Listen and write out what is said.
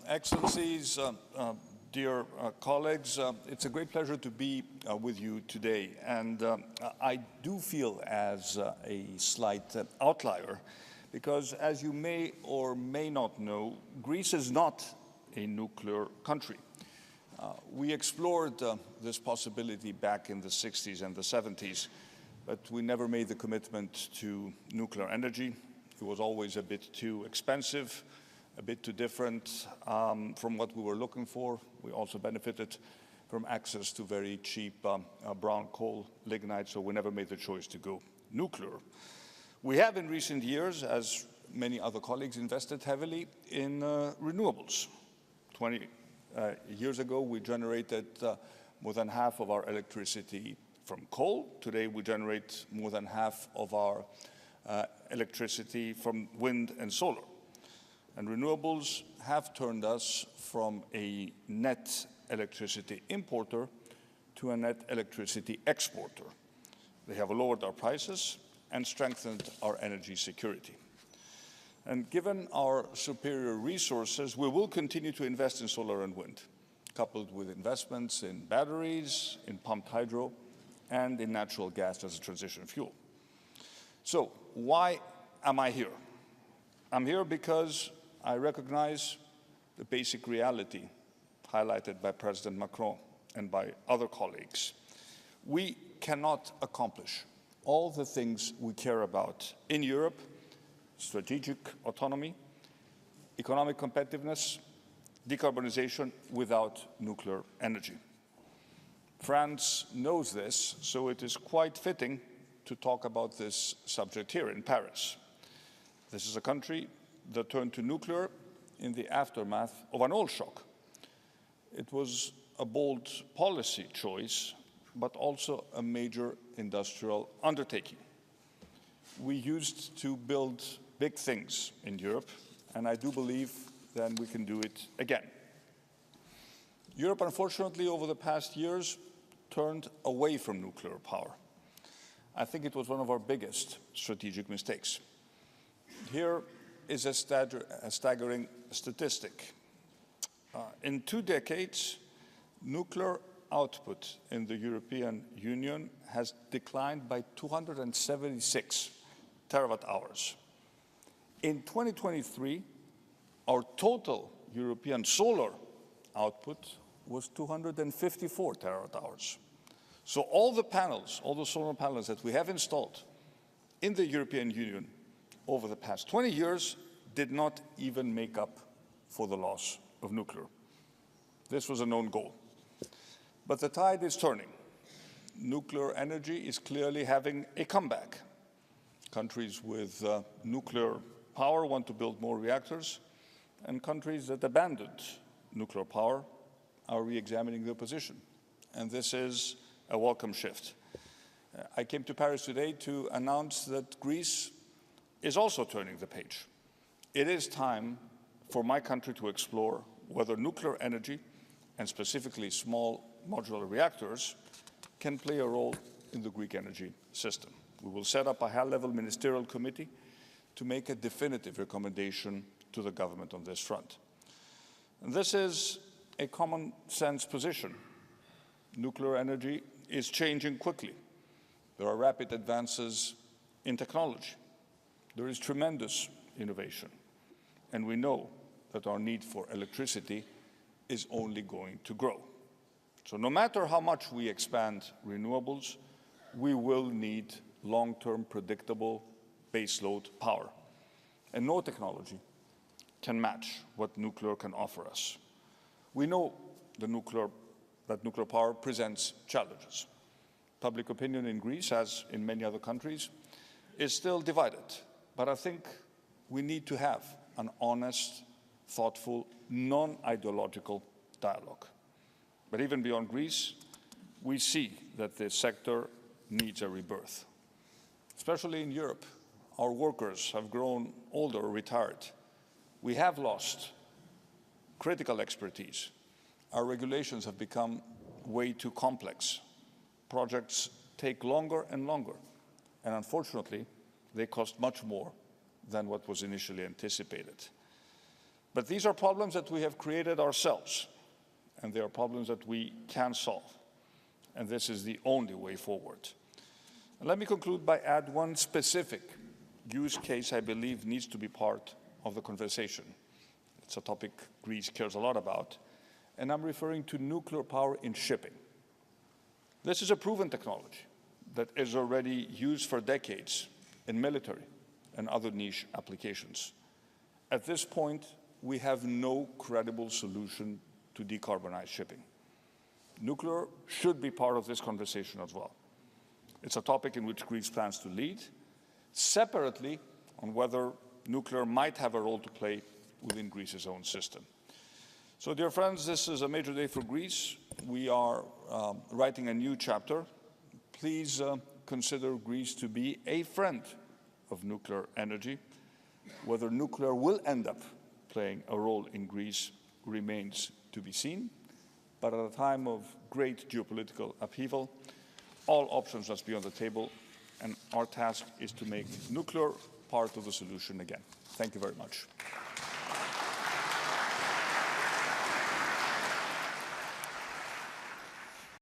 Excellencies, dear colleagues, it's a great pleasure to be with you today. And I do feel as a slight outlier because, as you may or may not know, Greece is not a nuclear country. We explored this possibility back in the 60s and the 70s, but we never made the commitment to nuclear energy. It was always a bit too expensive, a bit too different from what we were looking for. We also benefited from access to very cheap brown coal, lignite, so we never made the choice to go nuclear. We have in recent years, as many other colleagues, invested heavily in renewables. 20 years ago, we generated more than half of our electricity from coal. Today, we generate more than half of our electricity from wind and solar. And renewables have turned us from a net electricity importer to a net electricity exporter. They have lowered our prices and strengthened our energy security. And given our superior resources, we will continue to invest in solar and wind, coupled with investments in batteries, in pumped hydro, and in natural gas as a transition fuel. So why am I here? I'm here because I recognize the basic reality highlighted by President Macron and by other colleagues. We cannot accomplish all the things we care about in Europe: strategic autonomy, economic competitiveness, decarbonization, without nuclear energy. France knows this, so it is quite fitting to talk about this subject here in Paris. This is a country that turned to nuclear in the aftermath of an oil shock. It was a bold policy choice, but also a major industrial undertaking. We used to build big things in Europe, and I do believe that we can do it again. Europe, unfortunately, over the past years, turned away from nuclear power. I think it was one of our biggest strategic mistakes. Here is a staggering statistic. In 2 decades, nuclear output in the European Union has declined by 276 terawatt hours. In 2023, our total European solar output was 254 terawatt hours. So all the panels, all the solar panels that we have installed in the European Union over the past 20 years did not even make up for the loss of nuclear. This was a known goal. But the tide is turning. Nuclear energy is clearly having a comeback. Countries with nuclear power want to build more reactors, and countries that abandoned nuclear power are re-examining their position. And this is a welcome shift. I came to Paris today to announce that Greece is also turning the page. It is time for my country to explore whether nuclear energy, and specifically small modular reactors, can play a role in the Greek energy system. We will set up a high-level ministerial committee to make a definitive recommendation to the government on this front. And this is a common sense position. Nuclear energy is changing quickly. There are rapid advances in technology. There is tremendous innovation. And we know that our need for electricity is only going to grow. So no matter how much we expand renewables, we will need long-term predictable baseload power. And no technology can match what nuclear can offer us. We know that nuclear power presents challenges. Public opinion in Greece, as in many other countries, is still divided. But I think we need to have an honest, thoughtful, non-ideological dialogue. But even beyond Greece, we see that this sector needs a rebirth. Especially in Europe, our workers have grown older or retired. We have lost critical expertise. Our regulations have become way too complex. Projects take longer and longer, and unfortunately, they cost much more than what was initially anticipated. But these are problems that we have created ourselves, and they are problems that we can solve. And this is the only way forward. And let me conclude by adding one specific use case I believe needs to be part of the conversation. It's a topic Greece cares a lot about, and I'm referring to nuclear power in shipping. This is a proven technology that is already used for decades in military and other niche applications. At this point, we have no credible solution to decarbonize shipping. Nuclear should be part of this conversation as well. It's a topic in which Greece plans to lead, separately on whether nuclear might have a role to play within Greece's own system. So, dear friends, this is a major day for Greece. We are writing a new chapter. Please consider Greece to be a friend of nuclear energy. Whether nuclear will end up playing a role in Greece remains to be seen. But at a time of great geopolitical upheaval, all options must be on the table, and our task is to make nuclear part of the solution again. Thank you very much.